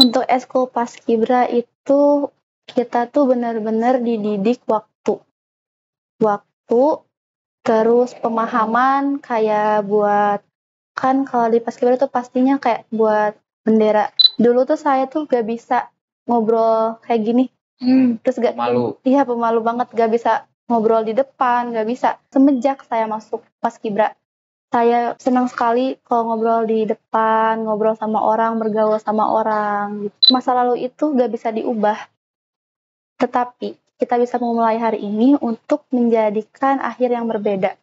Untuk eskul paskibra itu kita tuh benar-benar dididik waktu, terus pemahaman kayak buat kan kalau di paskibra tuh pastinya kayak buat bendera. Dulu tuh saya tuh gak bisa ngobrol kayak gini. Terus gak Malu. Iya, pemalu banget, gak bisa ngobrol di depan, gak bisa. Semenjak saya masuk paskibra, saya senang sekali kalau ngobrol di depan, ngobrol sama orang, bergaul sama orang. Gitu. Masa lalu itu gak bisa diubah, tetapi kita bisa memulai hari ini untuk menjadikan akhir yang berbeda.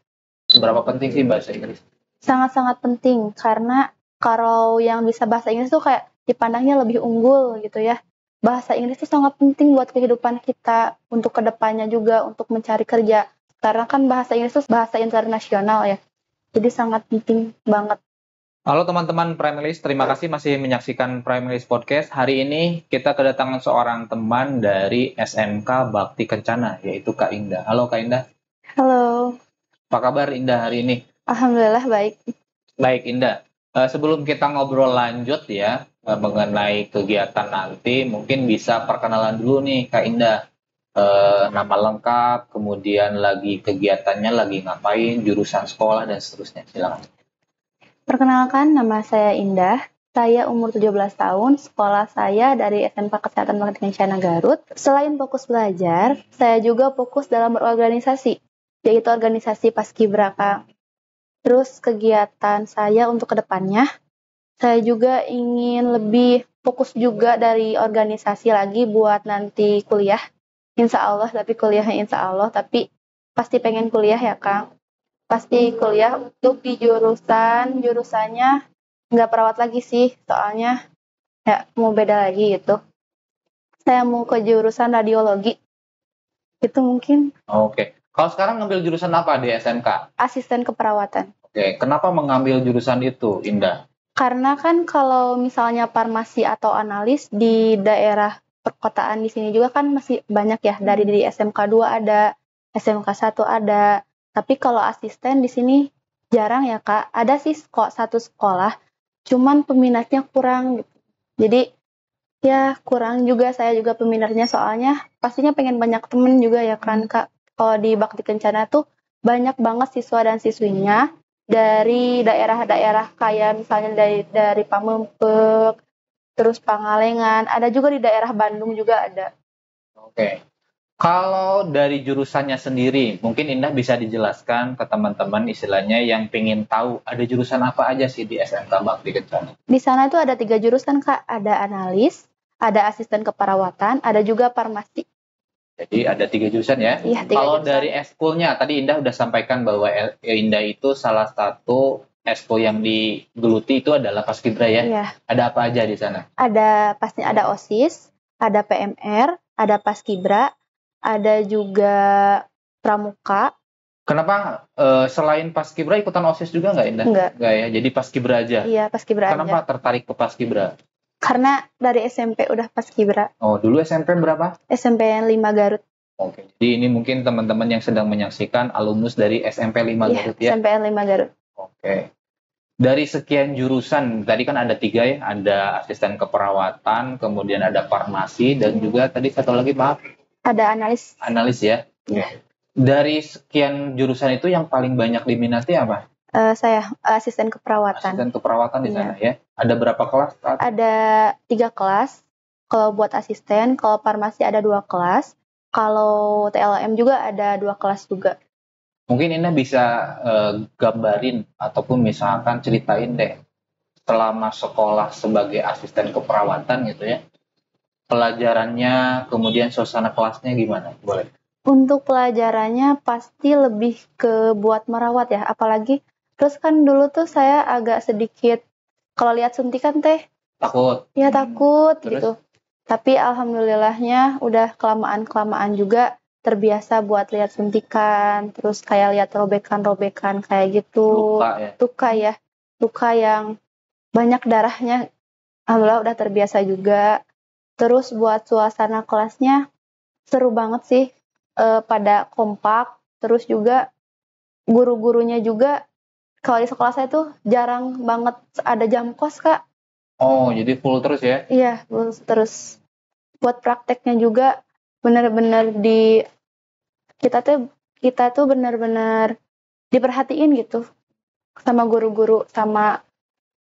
Seberapa penting sih bahasa Inggris? Sangat-sangat penting, karena kalau yang bisa bahasa Inggris tuh kayak dipandangnya lebih unggul gitu ya. Bahasa Inggris itu sangat penting buat kehidupan kita, untuk kedepannya juga, untuk mencari kerja. Karena kan bahasa Inggris itu bahasa internasional ya. Jadi sangat penting banget. Halo teman-teman Primelist, terima kasih masih menyaksikan Primelist Podcast. Hari ini kita kedatangan seorang teman dari SMK Bakti Kencana, yaitu Kak Indah. Halo Kak Indah. Halo. Apa kabar Indah hari ini? Alhamdulillah baik. Baik Indah. Sebelum kita ngobrol lanjut ya mengenai kegiatan nanti, mungkin bisa perkenalan dulu nih Kak Indah. Nama lengkap, kemudian lagi kegiatannya lagi ngapain, jurusan sekolah dan seterusnya. Silakan. Perkenalkan, nama saya Indah. Saya umur 17 tahun, sekolah saya dari SMK Kesehatan Bakti Kencana Garut. Selain fokus belajar, saya juga fokus dalam berorganisasi, yaitu organisasi Paskibraka. Terus kegiatan saya untuk kedepannya, saya juga ingin lebih fokus juga dari organisasi lagi buat nanti kuliah. Insya Allah, tapi pasti pengen kuliah ya Kang. Pasti kuliah untuk di jurusannya nggak perawat lagi sih, soalnya ya mau beda lagi gitu. Saya mau ke jurusan radiologi. Itu mungkin Oke. Kalau sekarang ngambil jurusan apa di SMK? asisten keperawatan. Oke, kenapa mengambil jurusan itu, Indah? Karena kan kalau misalnya farmasi atau analis di daerah perkotaan di sini juga kan masih banyak ya. Dari SMK 2 ada, SMK 1 ada. Tapi kalau asisten di sini jarang ya Kak. Ada sih kok satu sekolah, cuman peminatnya kurang gitu. Jadi ya kurang juga, saya juga peminatnya, soalnya pastinya pengen banyak temen juga ya kan Kak. Kalau di Bakti Kencana tuh banyak banget siswa dan siswinya dari daerah-daerah kayak misalnya dari Pamempek, terus Pangalengan, ada juga di daerah Bandung juga ada. Oke. Kalau dari jurusannya sendiri, mungkin Indah bisa dijelaskan ke teman-teman istilahnya yang pengen tahu ada jurusan apa aja sih di SMK Bakti Kencana. Di sana itu ada 3 jurusan Kak, ada analis, ada asisten keperawatan, ada juga farmasi. Jadi ada 3 jurusan ya. Iya, 3 Kalau jurusan. dari eskulnya, tadi Indah udah sampaikan bahwa Indah itu salah satu eskul yang digeluti itu adalah Paskibra ya. Iya. Ada apa aja di sana? Pasti ada OSIS, ada PMR, ada Paskibra, ada juga Pramuka. Kenapa selain Paskibra ikutan OSIS juga nggak Indah? Enggak. Nggak ya, jadi Paskibra aja. Iya, Paskibra Kenapa aja. tertarik ke Paskibra? Karena dari SMP udah Paskibra. Oh, dulu SMP berapa? SMP 5 Garut. Oke, jadi ini mungkin teman-teman yang sedang menyaksikan alumnus dari SMP 5 Iya, Garut ya? SMP 5 Garut. Oke. Dari sekian jurusan, tadi kan ada 3 ya, ada asisten keperawatan, kemudian ada farmasi, dan juga tadi satu lagi maaf, Ada analis. analis ya. Iya. Dari sekian jurusan itu yang paling banyak diminati apa? Saya asisten keperawatan. Asisten keperawatan di sana ya. Ada berapa kelas? Ada 3 kelas. Kalau buat asisten, kalau farmasi ada 2 kelas. Kalau TLM juga ada 2 kelas juga. Mungkin Indah bisa gambarin ataupun misalkan ceritain deh selama sekolah sebagai asisten keperawatan gitu ya. Pelajarannya, kemudian suasana kelasnya gimana? Boleh. Untuk pelajarannya pasti lebih ke buat merawat ya, apalagi terus kan dulu tuh saya agak sedikit kalau lihat suntikan teh Takut. ya takut Terus? gitu. Tapi alhamdulillahnya udah kelamaan juga terbiasa buat lihat suntikan, terus kayak lihat robekan-robekan kayak gitu. Luka ya. Luka yang banyak darahnya, alhamdulillah udah terbiasa juga. Terus buat suasana kelasnya seru banget sih, pada kompak. Terus juga guru-gurunya juga, kalau di sekolah saya tuh jarang banget ada jam kos Kak. Oh, jadi full terus ya? Iya, terus buat prakteknya juga benar-benar kita tuh benar-benar diperhatiin gitu sama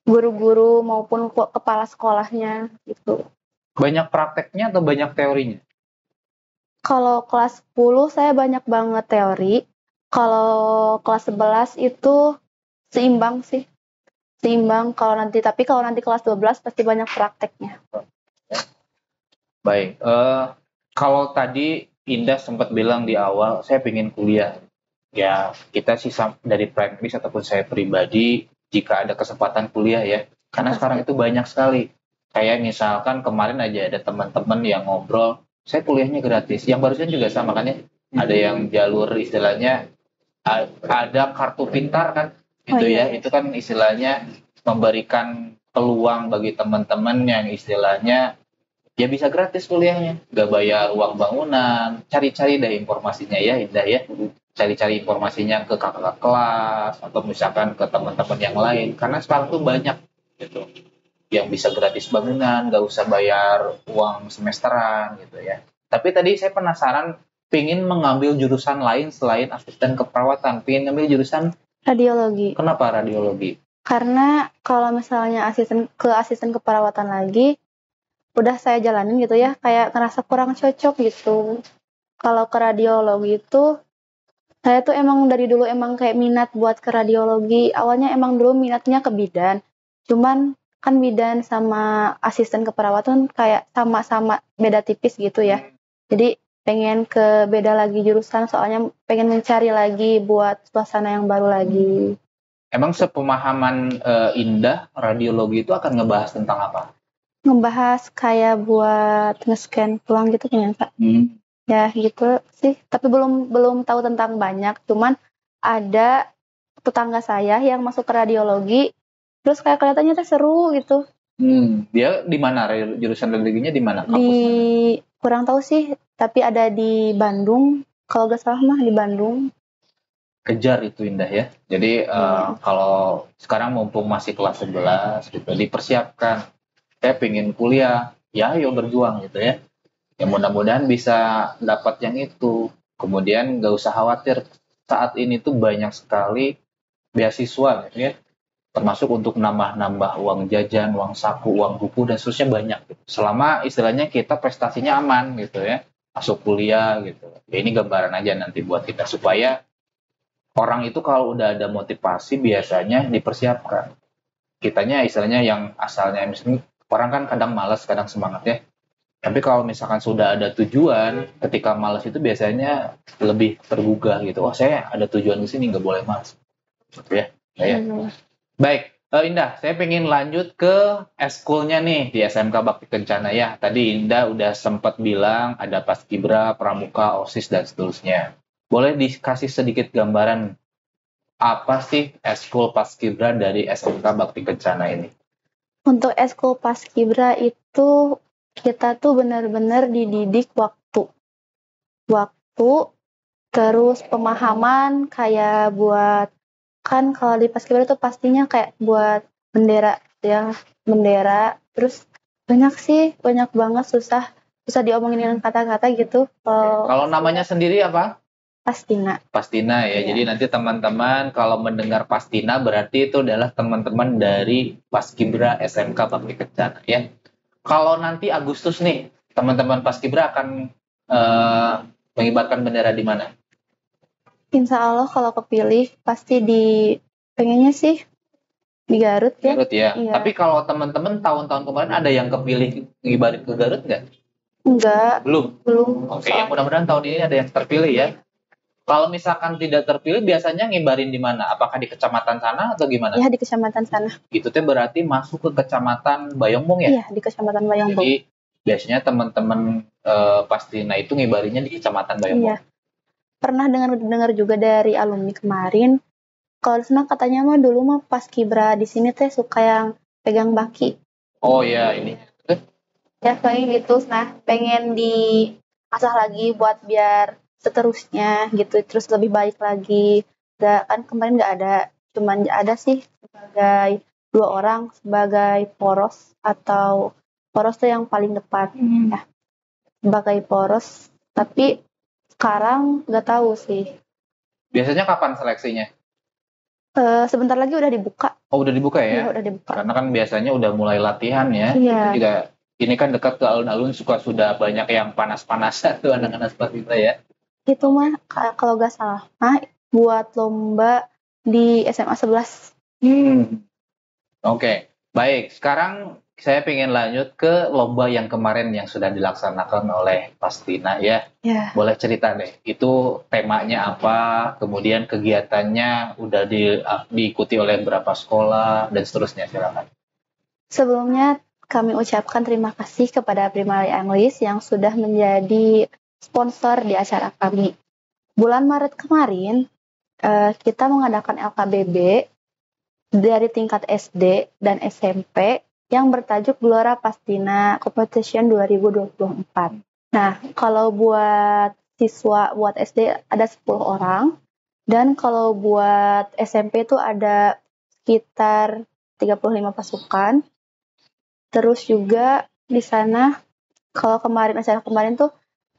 guru-guru maupun kepala sekolahnya gitu. Banyak prakteknya atau banyak teorinya? Kalau kelas 10 saya banyak banget teori. Kalau kelas 11 itu seimbang sih. Seimbang tapi kalau nanti kelas 12 pasti banyak prakteknya. Baik, kalau tadi Indah sempat bilang di awal, saya pengen kuliah. Ya, kita sih dari praktis ataupun saya pribadi, jika ada kesempatan kuliah ya. Karena sekarang itu banyak sekali. Kayak misalkan kemarin aja ada teman-teman yang ngobrol, saya kuliahnya gratis. Yang barusan juga sama kan ya, ada yang jalur istilahnya, ada kartu pintar kan, gitu ya. Itu kan istilahnya memberikan peluang bagi teman-teman yang istilahnya ya bisa gratis kuliahnya, nggak bayar uang bangunan, cari-cari deh informasinya ya Indah ya, cari-cari informasinya ke kakak kelas atau misalkan ke teman-teman yang lain, karena sekarang tuh banyak gitu yang bisa gratis bangunan, nggak usah bayar uang semesteran gitu ya. Tapi tadi saya penasaran, pingin mengambil jurusan lain selain asisten keperawatan, pingin ngambil jurusan radiologi. Kenapa radiologi? Karena kalau misalnya asisten keperawatan lagi, udah saya jalanin gitu ya, kayak ngerasa kurang cocok gitu. Kalau ke radiologi itu, saya tuh emang dari dulu emang kayak minat buat ke radiologi. Awalnya emang dulu minatnya ke bidan. Cuman kan bidan sama asisten keperawatan kayak sama-sama beda tipis gitu ya. Jadi pengen ke beda lagi jurusan, soalnya pengen mencari lagi buat suasana yang baru lagi. Emang sepemahaman Indah, radiologi itu akan ngebahas tentang apa? Ngebahas kayak buat nge-scan tulang gitu kan ya, Kak? Ya gitu sih, tapi belum tahu tentang banyak. Cuman ada tetangga saya yang masuk ke radiologi, terus kayak kelihatannya tuh seru gitu. Dia di mana jurusan radiologinya di mana? Kampus Di mana? kurang tahu sih, tapi ada di Bandung. Kalau gak salah mah di Bandung. Kejar itu Indah ya. Jadi kalau sekarang mumpung masih kelas 11 gitu, dipersiapkan. Saya pengen kuliah, ya ayo berjuang gitu ya. Ya mudah-mudahan bisa dapat yang itu. Kemudian nggak usah khawatir, saat ini tuh banyak sekali beasiswa gitu ya. Termasuk untuk nambah-nambah uang jajan, uang saku, uang buku, dan seterusnya banyak. Gitu. Selama istilahnya kita prestasinya aman gitu ya. Masuk kuliah gitu. Ya ini gambaran aja nanti buat kita supaya orang itu kalau udah ada motivasi biasanya dipersiapkan. Kitanya istilahnya yang asalnya misalnya orang kan kadang malas, kadang semangat ya. Tapi kalau misalkan sudah ada tujuan, ketika malas itu biasanya lebih tergugah gitu. Oh saya ada tujuan di sini, nggak boleh malas. Gitu ya. Baik, Indah, saya pengen lanjut ke eskulnya nih di SMK Bakti Kencana ya. Tadi Indah udah sempat bilang ada Paskibra, Pramuka, OSIS, dan seterusnya. Boleh dikasih sedikit gambaran apa sih eskul Paskibra dari SMK Bakti Kencana ini? Untuk eskul Paskibra itu kita tuh benar-benar dididik waktu, terus pemahaman kayak buat, kan kalau di Paskibra tuh pastinya kayak buat bendera ya, bendera. Terus banyak banget susah diomongin dengan kata-kata gitu. Kalau namanya sendiri apa? Pastina. Pastina ya. Jadi nanti teman-teman kalau mendengar Pastina berarti itu adalah teman-teman dari Paskibra SMK Bakti Kencana ya. Kalau nanti Agustus nih, teman-teman Paskibra akan mengibarkan bendera di mana? Insya Allah kalau kepilih pasti pengennya sih di Garut ya. Garut ya. Iya. Tapi kalau teman-teman tahun-tahun kemarin ada yang kepilih ngibarin ke Garut nggak? Enggak. Belum. Oke, ya mudah-mudahan tahun ini ada yang terpilih ya. Kalau misalkan tidak terpilih, biasanya ngibarin di mana? Apakah di kecamatan sana atau gimana? Iya, di kecamatan sana. Itu teh berarti masuk ke kecamatan Bayongbong ya? Iya, di kecamatan Bayongbong. Jadi biasanya teman-teman Pastina itu ngibarinya di kecamatan Bayongbong. Iya. Pernah dengar juga dari alumni kemarin, kalau sana katanya mah dulu mah Paskibra di sini teh suka yang pegang baki. Oh ya, ini. Ya kayak gitu. Nah, pengen diasah lagi buat biar seterusnya gitu, terus lebih baik lagi. Kan kemarin nggak ada, cuman ada sih sebagai 2 orang sebagai poros, atau poros tuh yang paling depan ya, sebagai poros. Tapi sekarang nggak tahu sih. Biasanya kapan seleksinya? Sebentar lagi udah dibuka. Oh, udah dibuka ya? Iya, udah dibuka. Karena kan biasanya udah mulai latihan ya. Iya. Itu juga ini kan dekat ke alun-alun, sudah banyak yang panas-panasan tuh anak-anak seperti kita ya. Itu mah kalau nggak salah buat lomba di SMA 11. Oke, baik. Sekarang saya pengen lanjut ke lomba yang kemarin yang sudah dilaksanakan oleh Pastina ya. Ya. Boleh cerita deh, itu temanya apa, kemudian kegiatannya udah diikuti oleh berapa sekolah, dan seterusnya, silakan. Sebelumnya kami ucapkan terima kasih kepada Primary English yang sudah menjadi sponsor di acara kami. Bulan Maret kemarin, kita mengadakan LKBB dari tingkat SD dan SMP yang bertajuk Gelora Pastina Competition 2024. Nah, kalau buat siswa, buat SD ada 10 orang, dan kalau buat SMP itu ada sekitar 35 pasukan. Terus juga di sana, kalau acara kemarin tuh,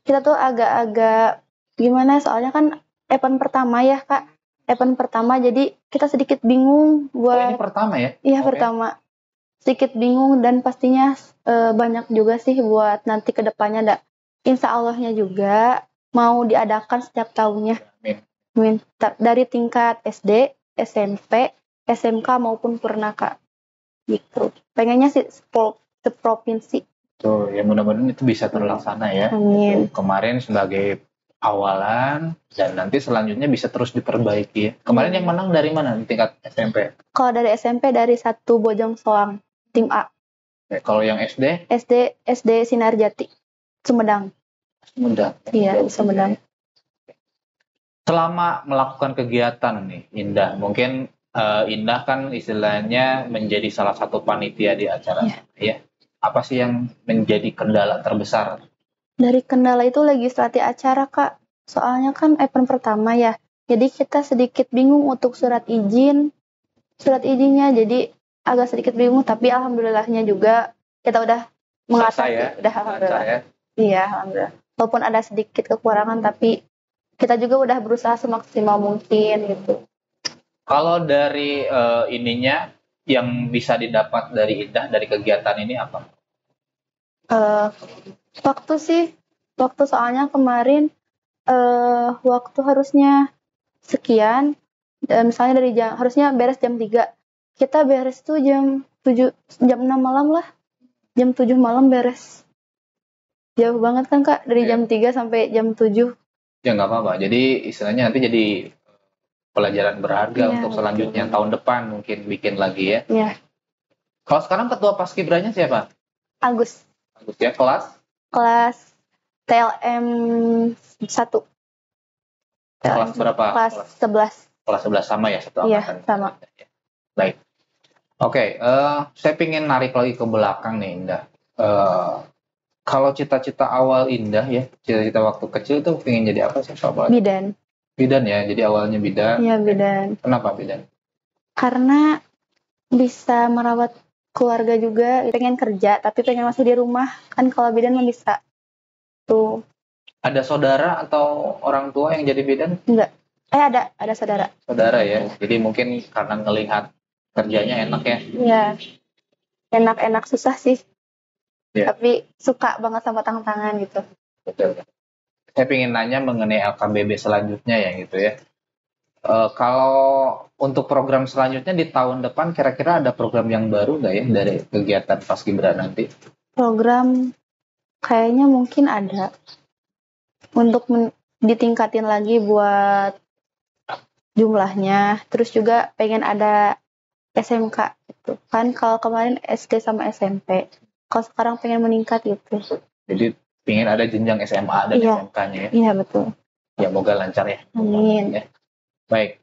kita tuh agak-agak gimana, soalnya kan event pertama ya, Kak. Event pertama, jadi kita sedikit bingung buat... ini pertama ya? Iya, pertama. Sedikit bingung, dan pastinya banyak juga sih buat nanti ke depannya. Insya Allahnya juga mau diadakan setiap tahunnya. Amin. Dari tingkat SD, SMP, SMK maupun Purnaka. Gitu. Pengennya sih seprovinsi. Tuh, ya mudah-mudahan itu bisa terlaksana ya. Amin. Kemarin sebagai awalan, dan nanti selanjutnya bisa terus diperbaiki ya. Kemarin yang menang dari mana di tingkat SMP? Kalau dari SMP dari 1 Bojong Soang, tim A. Kalau yang SD? SD Sinarjati, Sumedang. Iya, Sumedang. Selama melakukan kegiatan nih, Indah, mungkin Indah kan istilahnya menjadi salah satu panitia di acara ya. Apa sih yang menjadi kendala terbesar? Dari kendala itu legislasi acara, Kak. Soalnya kan event pertama ya. Jadi kita sedikit bingung untuk surat izinnya. Jadi agak sedikit bingung, tapi alhamdulillahnya juga kita udah mengatasi. Ya? Udah alhamdulillah. Ya? Iya, alhamdulillah. Walaupun ada sedikit kekurangan, tapi kita juga udah berusaha semaksimal mungkin gitu. Kalau dari ininya yang bisa didapat dari Indah dari kegiatan ini apa? Waktu soalnya kemarin waktu harusnya sekian, misalnya dari harusnya beres jam 3. Kita beres tuh jam 6 malam lah. Jam 7 malam beres. Jauh banget kan, Kak, dari jam 3 sampai jam 7. Ya nggak apa-apa. Jadi istilahnya nanti jadi pelajaran berharga untuk selanjutnya, tahun depan mungkin bikin lagi ya. Iya. Kalau sekarang ketua Paskibranya siapa? Agus ya, kelas TLM 1. Kelas berapa? Kelas 11. Kelas 11 sama ya, satu angkatan. Iya, sama. Baik. Oke, saya pengen narik lagi ke belakang nih, Indah. Kalau cita-cita awal Indah ya, cita-cita waktu kecil tuh pengen jadi apa sih? Bidan. Bidan ya, jadi awalnya bidan. Iya, bidan. Kenapa bidan? Karena bisa merawat keluarga juga, pengen kerja tapi pengen masih di rumah, kan kalau bidan mah bisa. Tuh. Ada saudara atau orang tua yang jadi bidan? Enggak. Ada saudara. Saudara ya, jadi mungkin karena ngelihat kerjanya enak ya? Iya. Enak-enak, susah sih. Ya. Tapi suka banget sama tantangan gitu. Betul. Saya pengen nanya mengenai LKBB selanjutnya ya gitu ya. Kalau untuk program selanjutnya di tahun depan kira-kira ada program yang baru nggak ya dari kegiatan Paskibra nanti? Program kayaknya mungkin ada. Untuk ditingkatin lagi buat jumlahnya. Terus juga pengen ada SMK gitu. Kan kalau kemarin SD sama SMP. Kalau sekarang pengen meningkat gitu. Jadi pengen ada jenjang SMA dan SMK-nya ya? Iya, betul. Ya, moga lancar ya. Amin. Ya. Baik.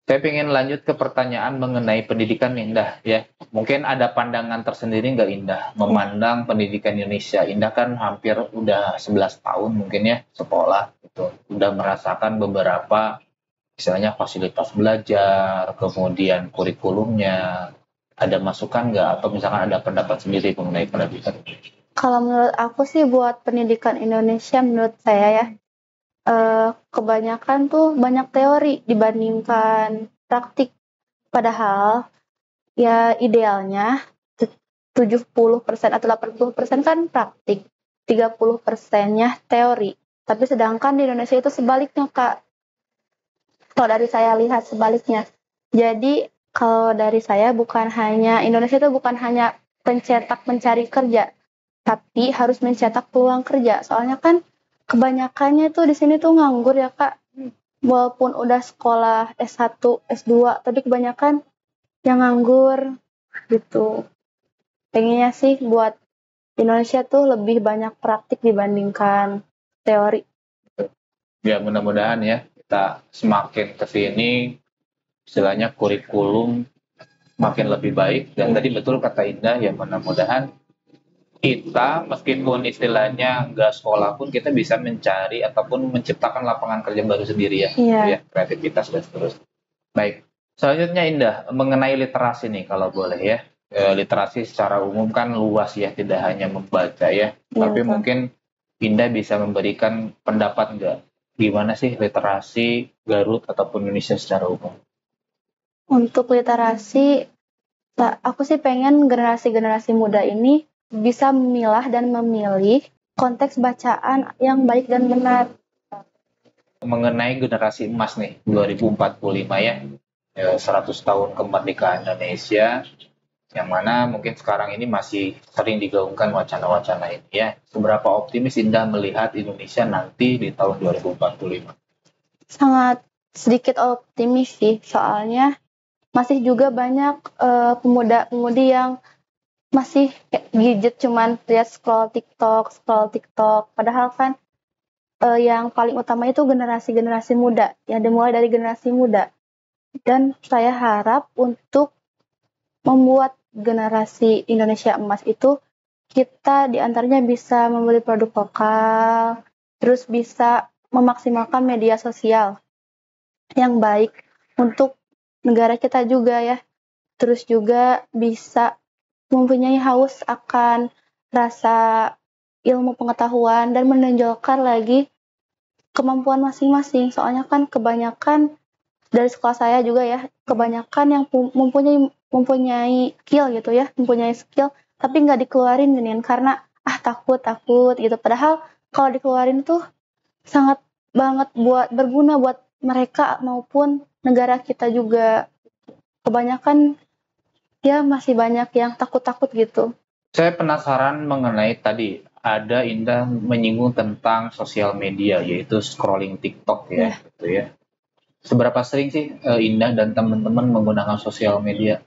Saya ingin lanjut ke pertanyaan mengenai pendidikan Indah ya. Mungkin ada pandangan tersendiri nggak Indah memandang pendidikan Indonesia? Indah kan hampir udah 11 tahun mungkin ya sekolah gitu. Udah merasakan beberapa misalnya fasilitas belajar, kemudian kurikulumnya, Ada masukan nggak atau misalkan ada pendapat sendiri mengenai pendidikan? Kalau menurut aku sih buat pendidikan Indonesia, menurut saya ya, kebanyakan tuh banyak teori dibandingkan praktik. Padahal ya idealnya 70% atau 80% kan praktik, 30%-nya teori. Tapi sedangkan di Indonesia itu sebaliknya, Kak. Kalau dari saya lihat sebaliknya. Jadi kalau dari saya Indonesia itu bukan hanya pencetak pencari kerja, tapi harus mencetak peluang kerja. Soalnya kan kebanyakannya tuh di sini tuh nganggur ya, Kak. Walaupun udah sekolah S1, S2, tapi kebanyakan yang nganggur gitu. Pengennya sih buat Indonesia tuh lebih banyak praktik dibandingkan teori. Ya mudah-mudahan ya kita semakin kesini istilahnya kurikulum makin lebih baik, dan tadi betul kata Indah ya, mudah-mudahan kita meskipun istilahnya nggak sekolah pun kita bisa mencari ataupun menciptakan lapangan kerja baru sendiri ya, Iya. ya kreativitas dan seterusnya. Baik, selanjutnya Indah mengenai literasi nih kalau boleh ya. Literasi secara umum kan luas ya, tidak hanya membaca ya, tapi betul. mungkin Indah bisa memberikan pendapat nggak gimana sih literasi Garut ataupun Indonesia secara umum? Untuk literasi, aku sih pengen generasi-generasi muda ini bisa memilah dan memilih konteks bacaan yang baik dan benar. Mengenai generasi emas nih 2045 ya, 100 tahun kemerdekaan Indonesia, yang mana mungkin sekarang ini masih sering digaungkan wacana-wacana ini ya. Seberapa optimis Indah melihat Indonesia nanti di tahun 2045? Sangat sedikit optimis sih, soalnya masih juga banyak pemuda-pemudi yang masih gadget, cuman lihat scroll TikTok. Padahal kan yang paling utama itu generasi-generasi muda, yang dimulai dari generasi muda. Dan saya harap untuk membuat generasi Indonesia emas itu, kita diantaranya bisa membeli produk lokal, terus bisa memaksimalkan media sosial yang baik untuk negara kita juga ya. Terus juga bisa mempunyai haus akan rasa ilmu pengetahuan dan menonjolkan lagi kemampuan masing-masing. Soalnya kan kebanyakan dari sekolah saya juga ya, kebanyakan yang mempunyai skill gitu ya, mempunyai skill tapi nggak dikeluarin gini karena takut gitu. Padahal kalau dikeluarin tuh sangat banget buat berguna buat mereka maupun negara kita juga. Kebanyakan ya masih banyak yang takut-takut gitu. Saya penasaran mengenai tadi ada Indah menyinggung tentang sosial media, yaitu scrolling TikTok ya, gitu ya. Seberapa sering sih Indah dan teman-teman menggunakan sosial media?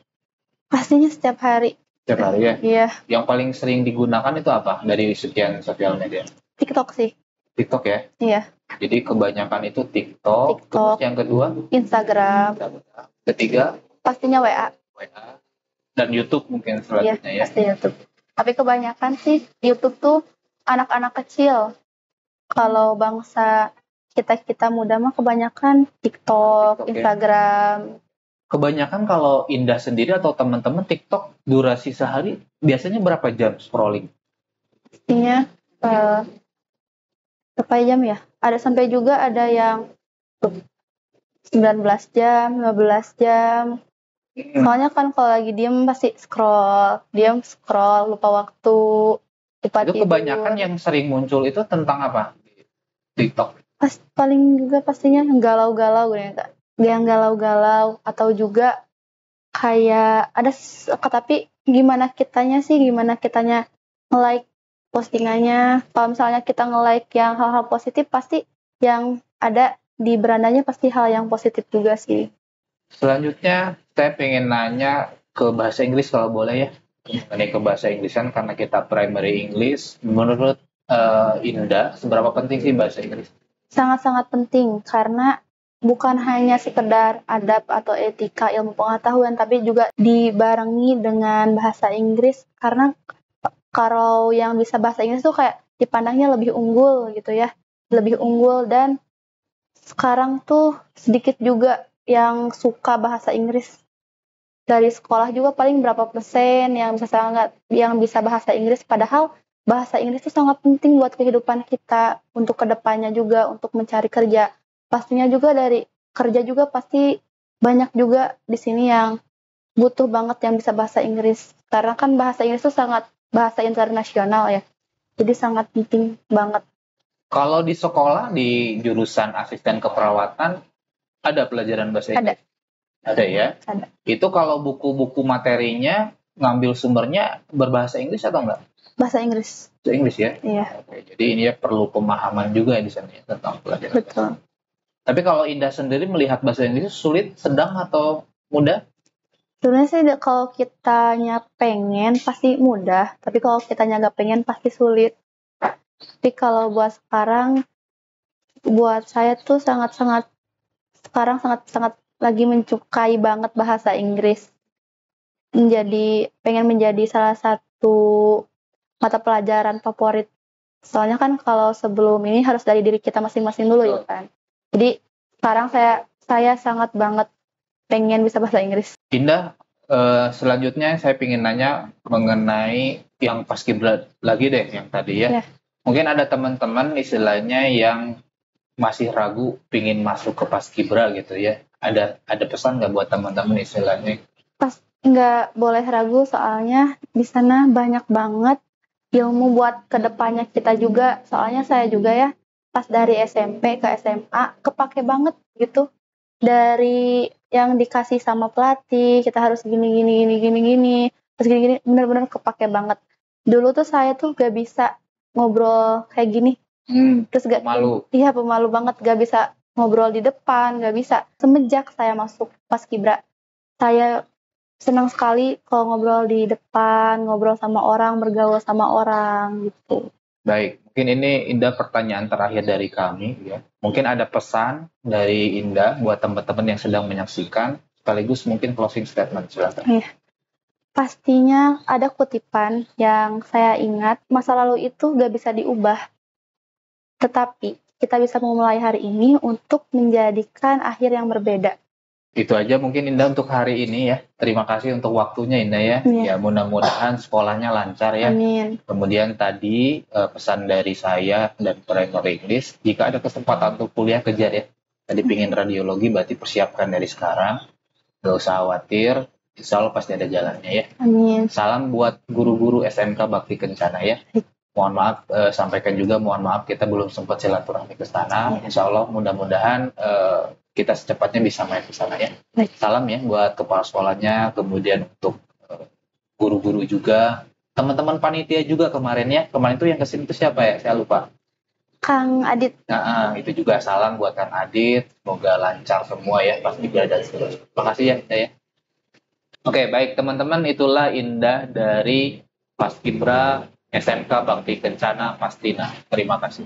Pastinya setiap hari. Setiap hari ya? Iya. Yang paling sering digunakan itu apa dari sekian sosial media? TikTok sih. TikTok ya? Iya. Jadi kebanyakan itu TikTok. Terus yang kedua? Instagram. Ketiga? Pastinya WA. Dan YouTube mungkin selanjutnya ya? Pasti YouTube. Tapi kebanyakan sih YouTube tuh anak-anak kecil. Kalau bangsa kita muda mah kebanyakan TikTok, Instagram. Kebanyakan kalau Indah sendiri atau teman-teman TikTok durasi sehari biasanya berapa jam scrolling? Pastinya berapa jam ya? Ada sampai juga ada yang 19 jam, 15 jam. Soalnya kan kalau lagi diem pasti scroll, lupa waktu, lupa itu tidur. Kebanyakan yang sering muncul itu tentang apa? TikTok. Paling juga pastinya galau-galau gitu ya, yang galau-galau atau juga kayak ada tapi gimana kitanya nge-like postingannya. Kalau misalnya kita nge-like yang hal-hal positif, pasti yang ada di berandanya pasti hal yang positif juga sih. Selanjutnya saya pengen nanya ke bahasa Inggris kalau boleh ya. Ini ke bahasa Inggrisan karena kita primary English. Menurut Indah, seberapa penting sih bahasa Inggris? Sangat-sangat penting karena bukan hanya sekedar adab atau etika ilmu pengetahuan, tapi juga dibarengi dengan bahasa Inggris, karena kalau yang bisa bahasa Inggris tuh kayak dipandangnya lebih unggul gitu ya, lebih unggul. Dan sekarang tuh sedikit juga yang suka bahasa Inggris. dari sekolah juga paling berapa persen yang bisa bahasa Inggris, padahal bahasa Inggris itu sangat penting buat kehidupan kita untuk kedepannya juga untuk mencari kerja. Pastinya juga dari kerja juga pasti banyak juga di sini yang butuh banget yang bisa bahasa Inggris. Karena kan bahasa Inggris itu sangat bahasa internasional ya. Jadi sangat penting banget. Kalau di sekolah di jurusan asisten keperawatan ada pelajaran bahasa Inggris? Ada ya? Ada. Itu kalau buku-buku materinya ngambil sumbernya berbahasa Inggris atau enggak? Bahasa Inggris. Bahasa Inggris ya? Iya. Oke, jadi ini ya perlu pemahaman juga di sana ya, tentang pelajaran. Betul. Tapi kalau Indah sendiri melihat bahasa Inggris sulit, sedang atau mudah? Sebenarnya sih kalau kitanya pengen pasti mudah, tapi kalau kitanya nggak pengen pasti sulit. Tapi kalau buat sekarang, buat saya tuh sangat-sangat lagi mencukai banget bahasa Inggris. Pengen menjadi salah satu mata pelajaran favorit. Soalnya kan kalau sebelum ini harus dari diri kita masing-masing dulu ya kan. Jadi sekarang saya sangat banget pengen bisa bahasa Inggris. Indah, selanjutnya saya ingin nanya mengenai yang paskibra lagi deh, yang tadi ya. Mungkin ada teman-teman istilahnya yang masih ragu pingin masuk ke paskibra gitu ya. Ada pesan nggak buat teman-teman istilahnya? Nggak boleh ragu, soalnya di sana banyak banget ilmu buat kedepannya kita juga. Soalnya saya juga ya pas dari SMP ke SMA kepake banget gitu. Dari yang dikasih sama pelatih, kita harus gini, terus gini, bener-bener kepake banget. Dulu tuh saya tuh gak bisa ngobrol kayak gini. Terus pemalu. Iya, pemalu banget, gak bisa ngobrol di depan, gak bisa. Semenjak saya masuk paskibra, saya senang sekali kalau ngobrol di depan, ngobrol sama orang, bergaul sama orang gitu. Baik, mungkin ini Indah pertanyaan terakhir dari kami ya. Mungkin ada pesan dari Indah buat teman-teman yang sedang menyaksikan, sekaligus mungkin closing statement, silakan. Iya. Pastinya ada kutipan yang saya ingat, masa lalu itu gak bisa diubah. Tetapi kita bisa memulai hari ini untuk menjadikan akhir yang berbeda. Itu aja mungkin Indah untuk hari ini ya. Terima kasih untuk waktunya Indah ya. Ya mudah-mudahan sekolahnya lancar ya. Amin. Kemudian tadi pesan dari saya dan Primary English, jika ada kesempatan untuk kuliah kejar ya. Tadi pingin radiologi berarti persiapkan dari sekarang. Gak usah khawatir, insya Allah pasti ada jalannya ya. Amin. Salam buat guru-guru SMK Bakti Kencana ya. Mohon maaf, sampaikan juga mohon maaf kita belum sempat silaturahmi ke sana. Insya Allah mudah-mudahan kita secepatnya bisa main ke sana ya. Salam ya buat kepala sekolahnya, kemudian untuk guru-guru juga, teman-teman panitia juga kemarin ya. Kemarin tuh yang kesini itu siapa ya? Saya lupa. Kang Adit. Nah, itu juga salam buat Kang Adit. Semoga lancar semua ya pas dan seterusnya. Terima kasih ya Indah ya. Oke, baik teman-teman, itulah Indah dari Paskibra SMK Bakti Kencana Pastina. Terima kasih.